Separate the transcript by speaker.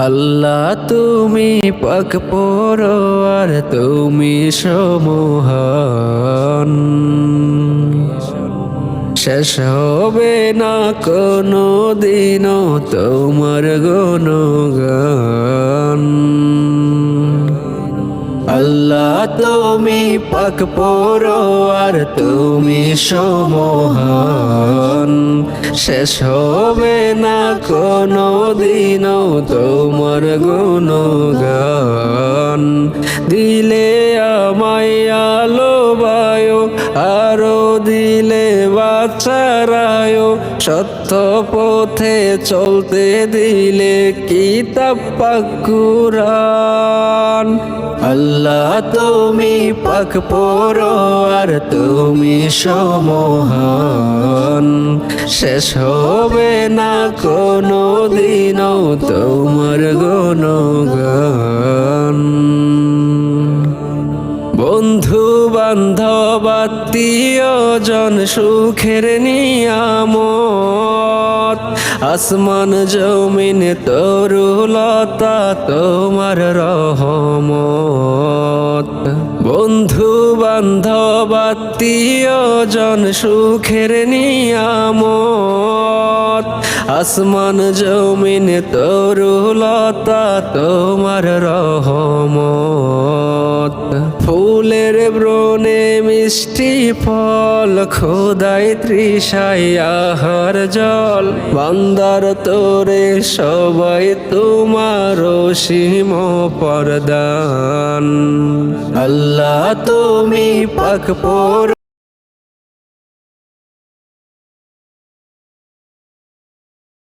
Speaker 1: আল্লাহ তুমি পাক পরোয়ার, তুমি সমহান। শেষ হবে না কোনো দিনও তোমার গুণগান। আল্লাহ তুমি পাক পরোয়ার, তুমি সমহান। শেষ হবে না কোনো দিনও তোমার গুণগান। দিলে আমায় আলো বায়ো, আরো দিলে বাচ্চারায়ও, সত্য পথে চলতে দিলে কিতাব পাক কুরআন। আল্লাহ তুমি পাক পরোয়ার, তুমি সমহান। শেষ হবে না কোনো দিনও তোমার গুণগান। বন্ধু বান্ধব আত্মীয় জন সুখের নিয়ামত, আসমান জমিন তরুলতা তোমার রহমত। বন্ধু বান্ধব আত্মীয় জন সুখের নিয়ামত, আসমান জমিন তরুলতা তোমার রহমত। ফুলের ব্রণে মিষ্টি ফল, খোদাই তৃষায় আহার জল, বান্দার তোরে সবাই তোমার অসীম পরদান। আল্লাহ তুমি পাক পরোয়ার।